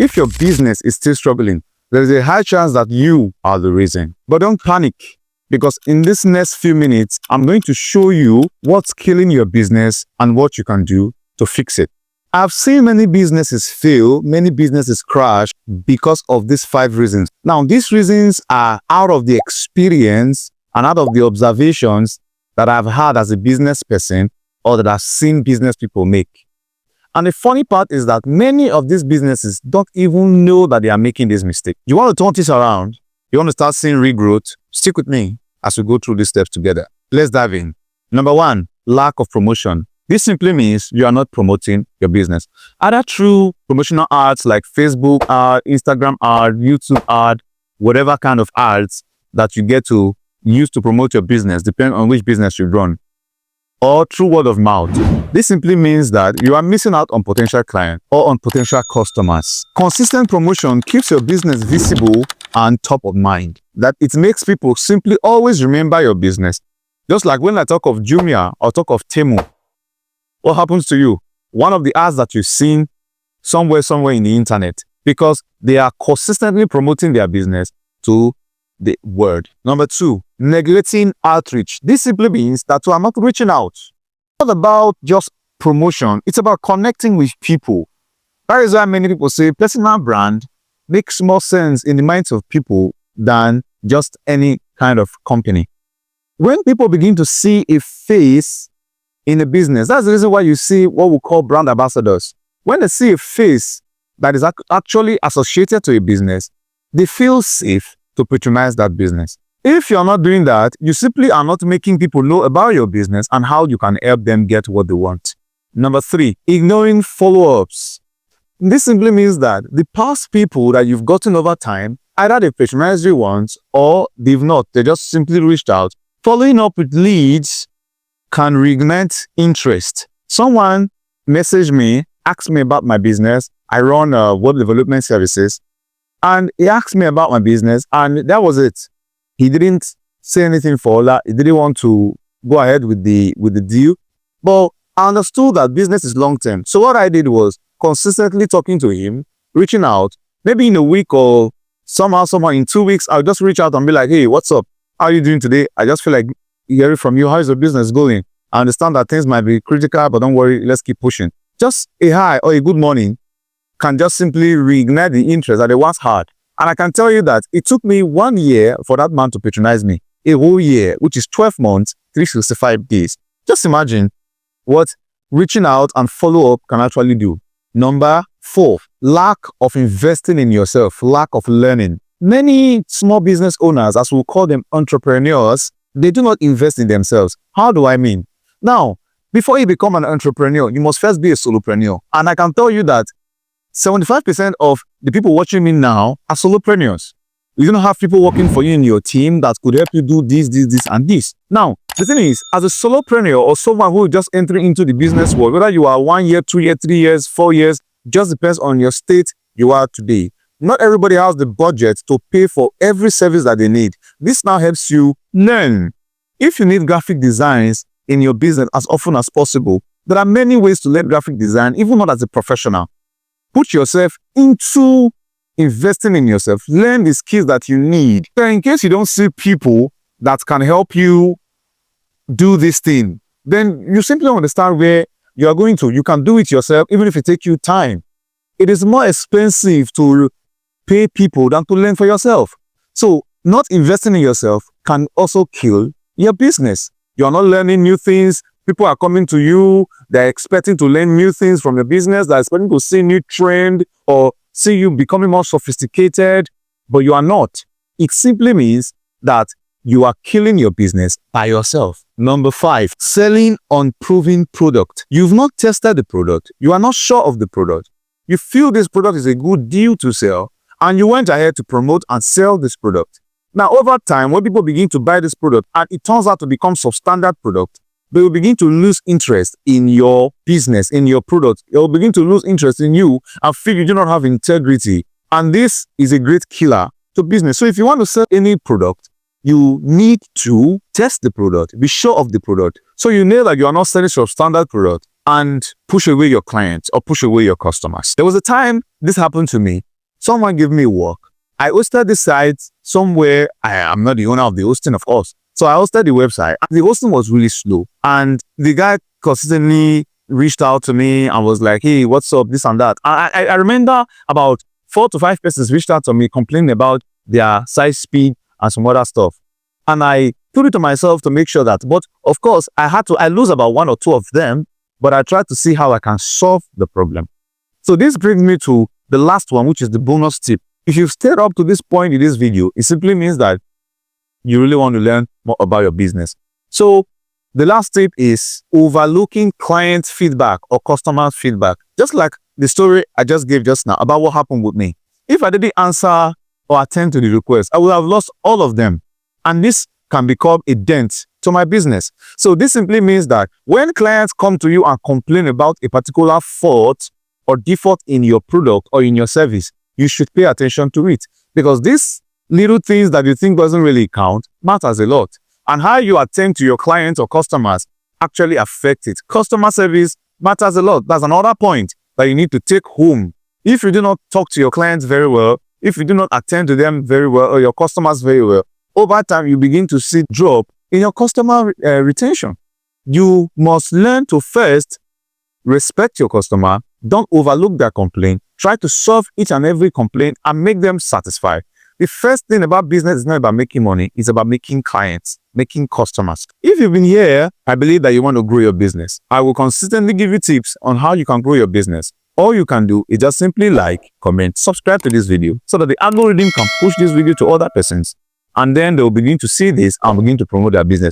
If your business is still struggling, there is a high chance that you are the reason. But don't panic, because in this next few minutes, I'm going to show you what's killing your business and what you can do to fix it. I've seen many businesses fail, many businesses crash because of these 5 reasons. Now, these reasons are out of the experience and out of the observations that I've had as a business person or that I've seen business people make. And the funny part is that many of these businesses don't even know that they are making this mistake. You want to turn this around, you want to start seeing regrowth, stick with me as we go through these steps together. Let's dive in. Number 1, lack of promotion. This simply means you are not promoting your business. Either through promotional ads like Facebook ad, Instagram ad, YouTube ad, whatever kind of ads that you get to use to promote your business, depending on which business you run, or through word of mouth. This simply means that you are missing out on potential clients or on potential customers. Consistent promotion keeps your business visible and top of mind. That it makes people simply always remember your business. Just like when I talk of Jumia or talk of Temu, what happens to you? One of the ads that you've seen somewhere in the internet, because they are consistently promoting their business to the world. Number 2, neglecting outreach. This simply means that you are not reaching out. It's not about just promotion. It's about connecting with people. That is why many people say personal brand makes more sense in the minds of people than just any kind of company. When people begin to see a face in a business, that's the reason why you see what we call brand ambassadors. When they see a face that is actually associated to a business, they feel safe to patronize that business. If you're not doing that, you simply are not making people know about your business and how you can help them get what they want. Number 3, ignoring follow-ups. This simply means that the past people that you've gotten over time, either they patronized you once or they've not. They just simply reached out. Following up with leads can reignite interest. Someone messaged me, asked me about my business. I run web development services. And he asked me about my business, and that was it. He didn't say anything for that. He didn't want to go ahead with the deal. But I understood that business is long-term. So what I did was consistently talking to him, reaching out, maybe in a week or somehow in 2 weeks, I'll just reach out and be like, hey, what's up? How are you doing today? I just feel like hearing from you. How is your business going? I understand that things might be critical, but don't worry, let's keep pushing. Just a hi or a good morning can just simply reignite the interest that they once had. And I can tell you that it took me 1 year for that man to patronize me. A whole year, which is 12 months, 365 days. Just imagine what reaching out and follow-up can actually do. Number 4, lack of investing in yourself, lack of learning. Many small business owners, as we'll call them entrepreneurs, they do not invest in themselves. How do I mean? Now, before you become an entrepreneur, you must first be a solopreneur. And I can tell you that 75% of the people watching me now are solopreneurs. You don't have people working for you in your team that could help you do this, and this. Now, the thing is, as a solopreneur or someone who is just entering into the business world, whether you are 1 year, 2 years, 3 years, 4 years, just depends on your state you are today. Not everybody has the budget to pay for every service that they need. This now helps you learn. If you need graphic designs in your business as often as possible, there are many ways to learn graphic design, even not as a professional. Put yourself into investing in yourself. Learn the skills that you need. So in case you don't see people that can help you do this thing, then you simply understand where you are going to. You can do it yourself, even if it takes you time. It is more expensive to pay people than to learn for yourself. So not investing in yourself can also kill your business. You are not learning new things. People are coming to you. They're expecting to learn new things from your business. They're expecting to see new trend or see you becoming more sophisticated, but you are not. It simply means that you are killing your business by yourself. Number 5, selling unproven product. You've not tested the product. You are not sure of the product. You feel this product is a good deal to sell, and you went ahead to promote and sell this product. Now, over time, when people begin to buy this product and it turns out to become substandard product, they will begin to lose interest in your business, in your product. They will begin to lose interest in you and feel you do not have integrity. And this is a great killer to business. So if you want to sell any product, you need to test the product, be sure of the product. So you know that you are not selling substandard product and push away your clients or push away your customers. There was a time this happened to me. Someone gave me work. I hosted the site somewhere. I am not the owner of the hosting, of course. So I hosted the website. The hosting was really slow. And the guy consistently reached out to me and was like, hey, what's up, this and that. I remember about 4 to 5 persons reached out to me complaining about their site speed and some other stuff. And I put it to myself to make sure that, but of course, I lose about 1 or 2 of them, but I tried to see how I can solve the problem. So this brings me to the last one, which is the bonus tip. If you've stayed up to this point in this video, it simply means that you really want to learn more about your business. So the last tip is overlooking client feedback or customer feedback. Just like the story I just gave just now about what happened with me. If I didn't answer or attend to the request, I would have lost all of them. And this can become a dent to my business. So this simply means that when clients come to you and complain about a particular fault or default in your product or in your service, you should pay attention to it, because these little things that you think doesn't really count matters a lot. And how you attend to your clients or customers actually affect it. Customer service matters a lot. That's another point that you need to take home. If you do not talk to your clients very well, if you do not attend to them very well or your customers very well, over time you begin to see drop in your customer retention. You must learn to first respect your customer. Don't overlook their complaint. Try to solve each and every complaint and make them satisfied. The first thing about business is not about making money. It's about making clients, making customers. If you've been here, I believe that you want to grow your business. I will consistently give you tips on how you can grow your business. All you can do is just simply like, comment, subscribe to this video so that the algorithm can push this video to other persons. And then they'll begin to see this and begin to promote their business.